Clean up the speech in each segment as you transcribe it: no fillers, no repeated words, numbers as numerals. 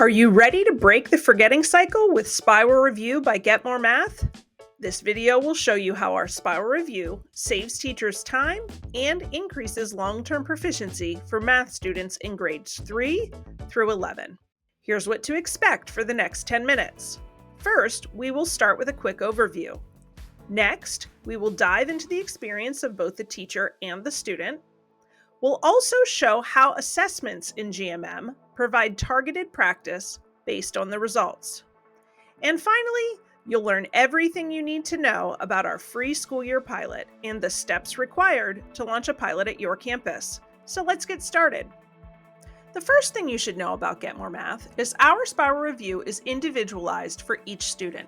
Are you ready to break the forgetting cycle with Spiral Review by Get More Math? This video will show you how our Spiral Review saves teachers time and increases long-term proficiency for math students in grades 3 through 11. Here's what to expect for the next 10 minutes. First, we will start with a quick overview. Next, we will dive into the experience of both the teacher and the student. We'll also show how assessments in GMM provide targeted practice based on the results. And finally, you'll learn everything you need to know about our free school year pilot and the steps required to launch a pilot at your campus. So let's get started. The first thing you should know about Get More Math is our Spiral Review is individualized for each student.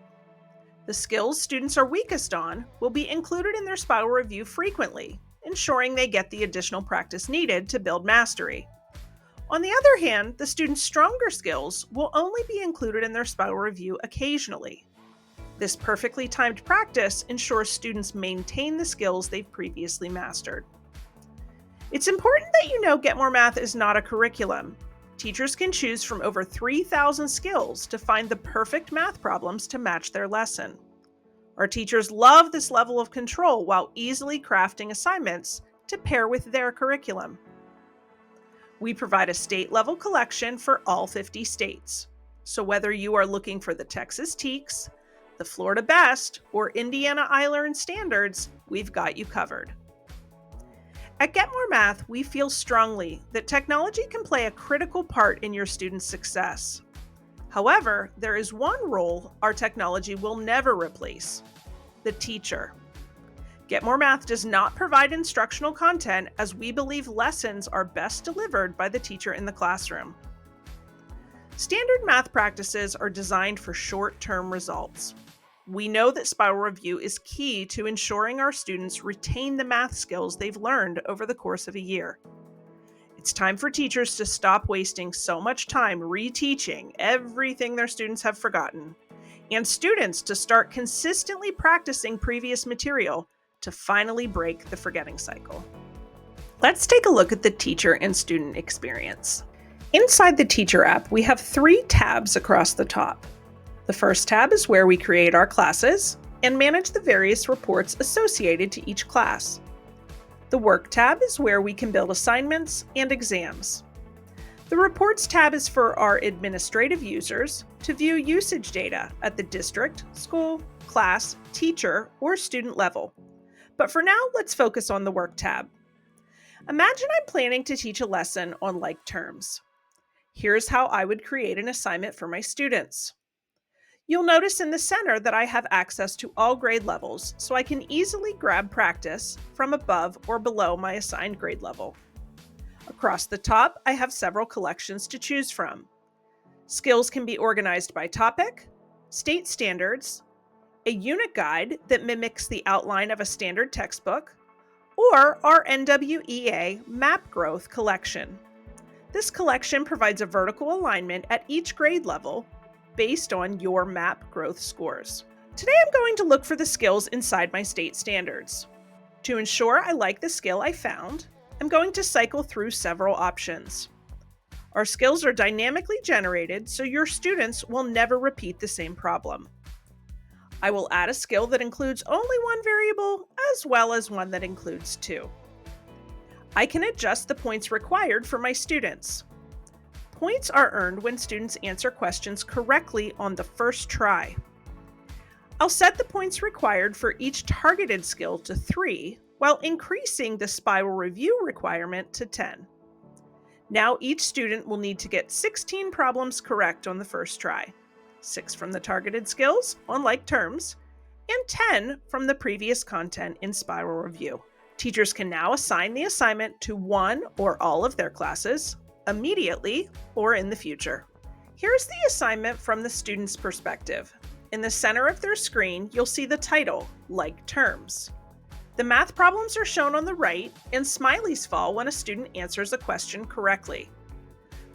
The skills students are weakest on will be included in their Spiral Review frequently, ensuring they get the additional practice needed to build mastery. On the other hand, the students' stronger skills will only be included in their Spiral Review occasionally. This perfectly timed practice ensures students maintain the skills they've previously mastered. It's important that you know Get More Math is not a curriculum. Teachers can choose from over 3,000 skills to find the perfect math problems to match their lesson. Our teachers love this level of control while easily crafting assignments to pair with their curriculum. We provide a state-level collection for all 50 states. So whether you are looking for the Texas TEKS, the Florida Best, or Indiana ILR standards, we've got you covered. At Get More Math, we feel strongly that technology can play a critical part in your students' success. However, there is one role our technology will never replace: the teacher. Get More Math does not provide instructional content, as we believe lessons are best delivered by the teacher in the classroom. Standard math practices are designed for short-term results. We know that Spiral Review is key to ensuring our students retain the math skills they've learned over the course of a year. It's time for teachers to stop wasting so much time reteaching everything their students have forgotten, and students to start consistently practicing previous material to finally break the forgetting cycle. Let's take a look at the teacher and student experience. Inside the Teacher app, we have 3 tabs across the top. The first tab is where we create our classes and manage the various reports associated to each class. The Work tab is where we can build assignments and exams. The Reports tab is for our administrative users to view usage data at the district, school, class, teacher, or student level. But for now, let's focus on the Work tab. Imagine I'm planning to teach a lesson on like terms. Here's how I would create an assignment for my students. You'll notice in the center that I have access to all grade levels, so I can easily grab practice from above or below my assigned grade level. Across the top, I have several collections to choose from. Skills can be organized by topic, state standards, a unit guide that mimics the outline of a standard textbook, or our NWEA Map Growth collection. This collection provides a vertical alignment at each grade level based on your map growth scores. Today I'm going to look for the skills inside my state standards. To ensure I like the skill I found, I'm going to cycle through several options. Our skills are dynamically generated, so your students will never repeat the same problem. I will add a skill that includes only one variable, as well as one that includes 2. I can adjust the points required for my students. Points are earned when students answer questions correctly on the first try. I'll set the points required for each targeted skill to 3, while increasing the Spiral Review requirement to 10. Now each student will need to get 16 problems correct on the first try, 6 from the targeted skills on like terms, and 10 from the previous content in Spiral Review. Teachers can now assign the assignment to one or all of their classes, immediately or in the future. Here's the assignment from the student's perspective. In the center of their screen, you'll see the title, Like Terms. The math problems are shown on the right, and smileys fall when a student answers a question correctly.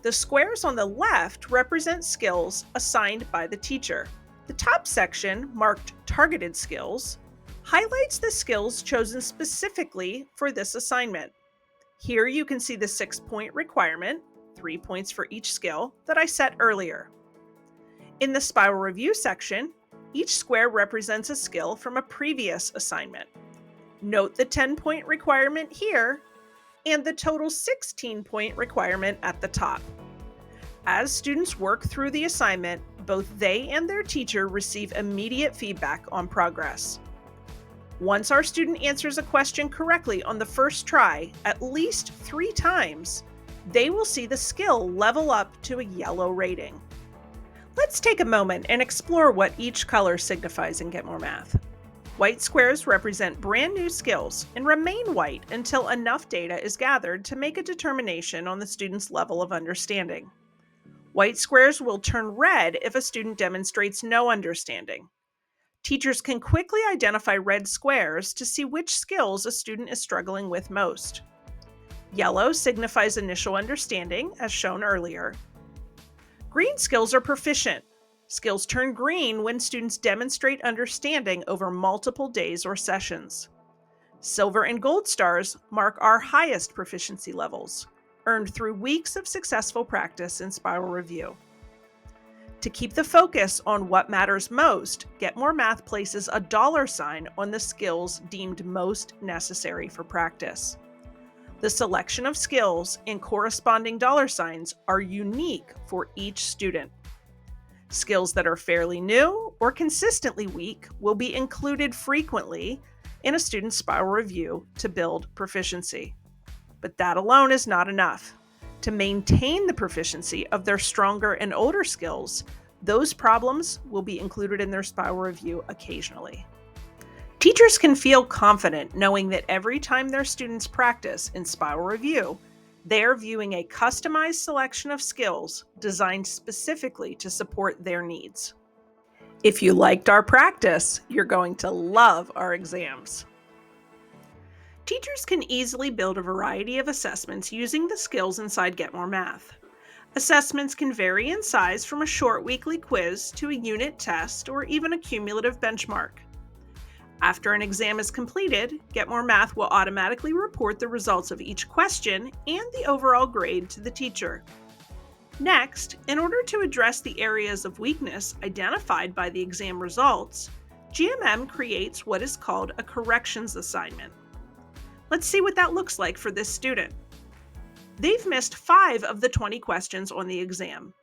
The squares on the left represent skills assigned by the teacher. The top section, marked Targeted Skills, highlights the skills chosen specifically for this assignment. Here you can see the 6-point requirement, 3 points for each skill that I set earlier. In the spiral review section, each square represents a skill from a previous assignment. Note the 10-point requirement here and the total 16-point requirement at the top. As students work through the assignment, both they and their teacher receive immediate feedback on progress. Once our student answers a question correctly on the first try at least 3 times, they will see the skill level up to a yellow rating. Let's take a moment and explore what each color signifies in Get More Math. White squares represent brand new skills and remain white until enough data is gathered to make a determination on the student's level of understanding. White squares will turn red if a student demonstrates no understanding. Teachers can quickly identify red squares to see which skills a student is struggling with most. Yellow signifies initial understanding, as shown earlier. Green skills are proficient. Skills turn green when students demonstrate understanding over multiple days or sessions. Silver and gold stars mark our highest proficiency levels, earned through weeks of successful practice in spiral review. To keep the focus on what matters most, Get More Math places a $sign on the skills deemed most necessary for practice. The selection of skills and corresponding $signs are unique for each student. Skills that are fairly new or consistently weak will be included frequently in a student's spiral review to build proficiency. But that alone is not enough. To maintain the proficiency of their stronger and older skills, those problems will be included in their spiral review occasionally. Teachers can feel confident knowing that every time their students practice in spiral review, they are viewing a customized selection of skills designed specifically to support their needs. If you liked our practice, you're going to love our exams. Teachers can easily build a variety of assessments using the skills inside Get More Math. Assessments can vary in size from a short weekly quiz to a unit test or even a cumulative benchmark. After an exam is completed, Get More Math will automatically report the results of each question and the overall grade to the teacher. Next, in order to address the areas of weakness identified by the exam results, GMM creates what is called a corrections assignment. Let's see what that looks like for this student. They've missed 5 of the 20 questions on the exam.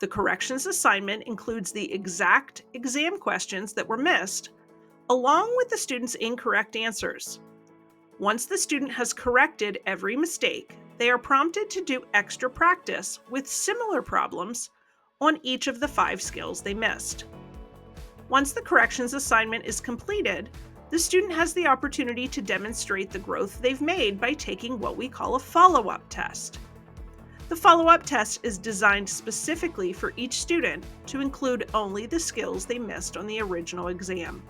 The corrections assignment includes the exact exam questions that were missed, along with the student's incorrect answers. Once the student has corrected every mistake, they are prompted to do extra practice with similar problems on each of the 5 skills they missed. Once the corrections assignment is completed, the student has the opportunity to demonstrate the growth they've made by taking what we call a follow-up test. The follow-up test is designed specifically for each student to include only the skills they missed on the original exam.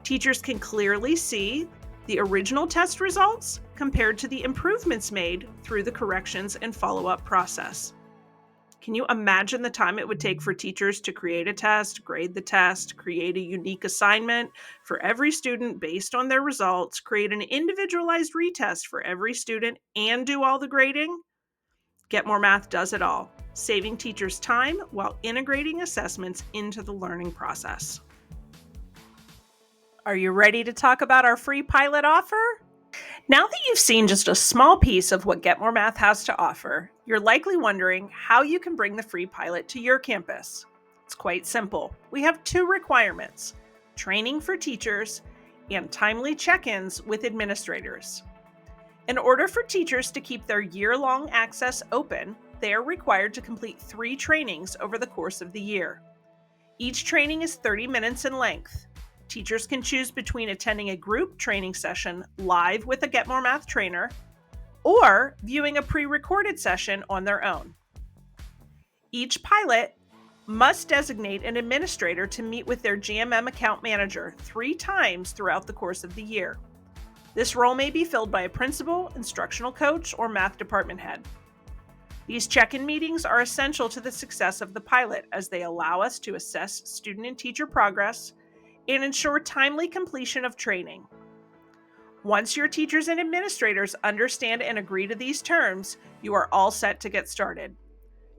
Teachers can clearly see the original test results compared to the improvements made through the corrections and follow-up process. Can you imagine the time it would take for teachers to create a test, grade the test, create a unique assignment for every student based on their results, create an individualized retest for every student, and do all the grading? Get More Math does it all, saving teachers time while integrating assessments into the learning process. Are you ready to talk about our free pilot offer? Now that you've seen just a small piece of what Get More Math has to offer, you're likely wondering how you can bring the free pilot to your campus. It's quite simple. We have 2 requirements: training for teachers and timely check-ins with administrators. In order for teachers to keep their year-long access open, they are required to complete 3 trainings over the course of the year. Each training is 30 minutes in length. Teachers can choose between attending a group training session live with a Get More Math trainer or viewing a pre-recorded session on their own. Each pilot must designate an administrator to meet with their GMM account manager 3 times throughout the course of the year. This role may be filled by a principal, instructional coach, or math department head. These check-in meetings are essential to the success of the pilot as they allow us to assess student and teacher progress and ensure timely completion of training. Once your teachers and administrators understand and agree to these terms, you are all set to get started.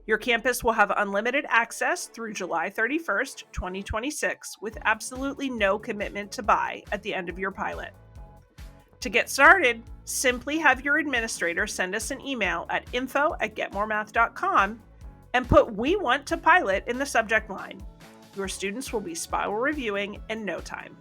Your campus will have unlimited access through July 31st, 2026, with absolutely no commitment to buy at the end of your pilot. To get started, simply have your administrator send us an email at info@getmoremath.com and put "We want to pilot" in the subject line. Your students will be spiral reviewing in no time.